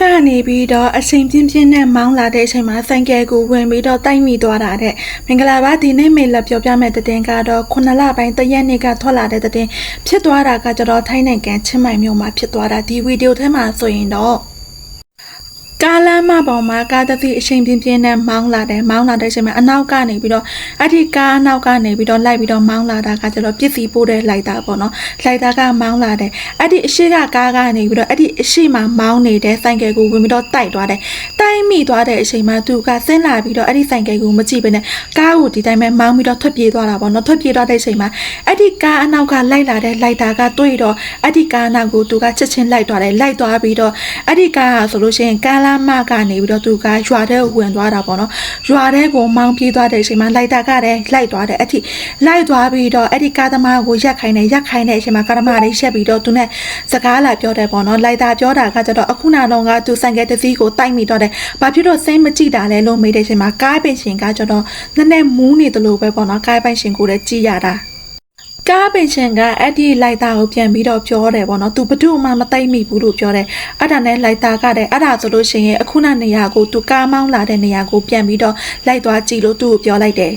ကနေပြီးတော့အချိန်ပြင်းပြင်းနဲ့မောင်းလာတဲ့အချိန်မှာဆိုင်ကယ်ကိုဝင်ပြီးတော့တိုက်မိသွားတာတဲ့မင်္ဂလာပါဒီနေ့မေလက်ပြောပြမယ့်တဲ့ကတော့9လပိုင်းတရက်နေ့ကထွက်လာတဲ့တဲ့ဖြစ်သွားတာကကျတော့ထိုင်းနိုင်ငံချင်းမိုင်မြို့မှာဖြစ်သွားတာဒီဗီဒီယိုထဲမှာဆိုရင်တော့ကားလမ်းမပေါ်မှာကားတစ်စီးအချိန်ပြင်းပြင်းနဲ့မောင်းလာတဲ့အချိန်မှာအနောက်ကနေပြီးတော့အဲ့ဒီကားအနောက်ကနေပြီးတော့လိုက်ပြီးတော့မောင်းလာတာကကျတော့ပစ္စည်းပို့တဲ့လိုက်တာပေါ့နော်လိုက်တာကမောင်းလာတယ်အဲ့ဒီအရှိကကားကနေပြီးတော့အဲ့ဒီအရှိမှာမောင်းနေတဲ့ဆိုင်ကယ်ကိုဝင်ပြီးတော့တိုက်သွားတယ်တိုက်မိသွားတဲ့အချိန်မှာသူကဆင်းလာပြီးတော့အဲ့ဒီဆိုင်ကယ်ကိုမကြည့်ဘဲနဲ့ကားကိုဒီတိုင်းပဲမောင်းပြီးတော့ထွက်ပြေးသွားတာပေါ့နော်ထွက်ပြေးသွားတဲ့အချိန်မှာအဲ့ဒီကားအနောက်ကလိုက်လာတဲ့လိုက်တာကတွေ့တော့အဲ့ဒီကားအနောက်ကိုသူကချက်ချင်းလိုက်သွားတယ်လိုက်သွားပြီးတော့အဲ့ဒီကားကဆိုလို့ရှိရင်ကားလမ်းမကနေပြီးတော့သူကရွာထဲကိုဝင်သွားတာပေါ့နော်ရွာထဲကိုမောင်းပြေးသွားတဲ့အချိန်မှာလိုက်တာကလည်းလိုက်သွားတယ်အဲ့ဒီလိုက်သွားပြီးတော့အဲ့ဒီကားသမားကိုရက်ခိုင်းတဲ့အချိန်မှာကားသမားလေးရှက်ပြီးတော့သူနဲ့စကားလာပြောတယ်ပေါ့နော်လိုက်တာပြောတာကကျတော့အခုနောက်တော့ကသူဆိုင်ကယ်တစ်စီးကိုတိုက်မိတော့တယ်ဘာဖြစ်လို့စိတ်မကြည့်တာလဲလို့မေးတဲ့အချိန်မှာကားပင်ရှင်ကကျတော့နည်းနည်းမူးနေတယ်လို့ပဲပေါ့နော်ကားပင်ရှင်ကိုလည်းကြည့်ရတာကားပင်ရှင်ကအဲ့ဒီလိုက်တာကိုပြန်ပြီးတော့ပြောတယ်ပေါ့နော်သူဘယ်သူမှမသိမိဘူးလို့ပြောတယ်အဲ့ဒါနဲ့လိုက်တာကလည်းအဲ့ဒါဆိုလို့ရှိရင်အခုနနေရာကိုသူကားမောင်းလာတဲ့နေရာကိုပြန်ပြီးတော့လိုက်သွားကြည့်လို့သူ့ကိုပြောလိုက်တယ်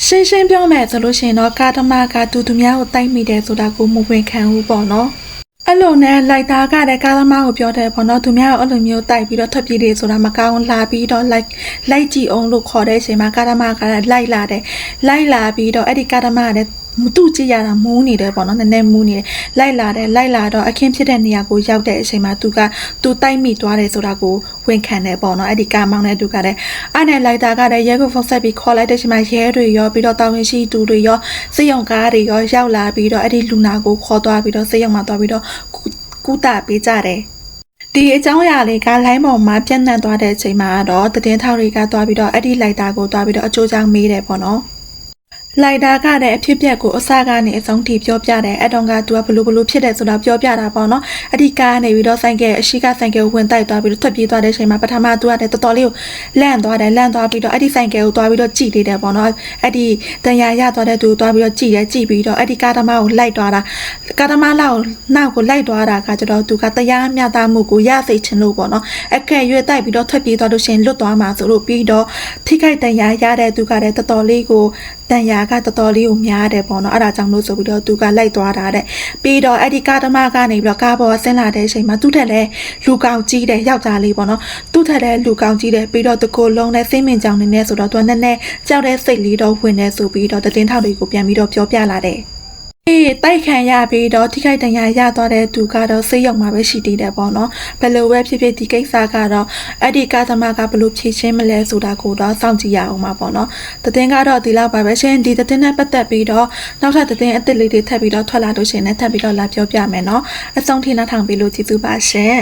ရှင်းပြောမယ်ဆိုလို့ရှိရင်တော့ကားသမားကသူများကိုတိုက်မိတယ်ဆိုတာကိုမဝင်ခံဘူးပေါ့နော်အဲ့လိုနဲ့လိုက်တာကလည်းကားသမားကိုပြောတယ်ပေါ့နော်သူများအဲ့လိုမျိုးတိုက်ပြီးတော့ထွက်ပြေးတယ်ဆိုတာမကောင်းလာပြီးတော့လိုက်ကြည့်အောင်လို့ခေါ်တဲ့အချိန်မှာကားသမားကလည်းလိုက်လာပြီးတော့အဲ့ဒီကားသမားကလည်းသူ့ကြည့်ရတာမူးနေတယ်ပေါ့နော်နည်းနည်းမူးနေတယ်လိုက်လာတော့အခင်းဖြစ်တဲ့နေရာကိုရောက်တဲ့အချိန်မှာသူတိုက်မိသွားတယ်ဆိုတာကိုဝန်ခံတယ်ပေါ့နော်အဲ့ဒီကားမောင်းတဲ့သူကလည်းအဲ့နဲ့လိုက်တာကလည်းရဲကိုဖုန်းဆက်ပြီးခေါ်လိုက်တဲ့အချိန်မှာရဲတွေရောပြီးတော့တောင်ရင်ရှိသူတွေရောစေယုံကားတွေရောရောက်လာပြီးတော့အဲ့ဒီလူနာကိုခေါ်သွားပြီးတော့စေယုံမှာသွားပြီးတော့ကုသပေးကြတယ်ဒီအကြောင်းအရာလေးကလိုင်းပေါ်မှာပြန့်နှံ့သွားတဲ့အချိန်မှာတော့သတင်းထောက်တွေကသွားပြီးတော့အဲ့ဒီလိုက်တာကိုသွားပြီးတော့အကျိုးကြောင့်မေးတယ်ပေါ့နော်လိုက်တာကလည်းအဖြစ်ပြက်ကိုအစကနေအဆုံးထိပြောပြတယ်အဲ့တော့ကသူကဘလို့ဖြစ်တယ်ဆိုတာပြောပြတာပေါ့နော်အဲ့ဒီကားနေပြီးတော့ဆိုင်ကယ်အရှိကဆိုင်ကယ်ကိုဝင်တိုက်သွားပြီးတော့ထွက်ပြေးသွားတဲ့အချိန်မှာပထမသူကလည်းတော်တော်လေးကိုလန့်သွားပြီးတော့အဲ့ဒီဆိုင်ကယ်ကိုသွားပြီးတော့ကြည့်သေးတယ်ပေါ့နော်အဲ့ဒီတန်ရာရသွားတဲ့သူကိုသွားပြီးတော့ကြည့်ပြီးတော့အဲ့ဒီကားသမားကိုလိုက်သွားတာကားသမားနောက်ကိုလိုက်သွားတာကကျတော့သူကတရားမျှတမှုကိုရစေချင်လို့ပေါ့နော်အခက်ရွေးတိုက်ပြီးတော့ထွက်ပြေးသွားလို့ရှိရင်လွတ်သွားမှာဆိုလို့ပြီးတော့ထိခိုက်တန်ရာရတဲ့သူကလည်းတော်တော်လေးကိုတန်ရာကတော်တော်လေးကိုများတယ်ပေါ့နော်အဲ့ဒါကြောင့်လို့ဆိုပြီးတော့သူကလိုက်သွားတာတဲ့ပြီးတော့အဲ့ဒီကားသမားကနေပြီးတော့ကားပေါ်ဆင်းလာတဲ့အချိန်မှာသူ့ထက်လည်းလူကောင်ကြီးတယ်ယောက်ျားလေးပေါ့နော်သူ့ထက်လည်းလူကောင်ကြီးတယ်ပြီးတော့တကိုယ်လုံးနဲ့စိတ်မင်ကြောင်နေနေဆိုတော့သူကနည်းနည်းကြောက်တဲ့စိတ်လေးတော့ဝင်နေဆိုပြီးတော့တင်းထောက်တွေကိုပြန်ပြီးတော့ပြောပြလာတယ်တိုက်ခံရပြီးတော့ထိခိုက်ဒဏ်ရာရသွားတဲ့သူကတော့စိတ်ရောက်မှာပဲရှိသေးတယ်ပေါ့နော်ဘယ်လိုပဲဖြစ်ဖြစ်ဒီကိစ္စကတော့အဲ့ဒီကားသမားကဘယ်လိုဖြေရှင်းမလဲဆိုတာကိုတော့စောင့်ကြည့်ရအောင်ပါပေါ့နော်သတင်းကတော့ဒီလောက်ပါပဲရှင်ဒီသတင်းနဲ့ပတ်သက်ပြီးတော့နောက်ထပ်သတင်းအသစ်လေးတွေထပ်ပြီးတော့ထွက်လာလို့ရှင်နဲ့ထပ်ပြီးတော့လာပြောပြမယ်နော်အဆုံးထိနားထောင်ပြီးလို့ကျေးဇူးပါရှင်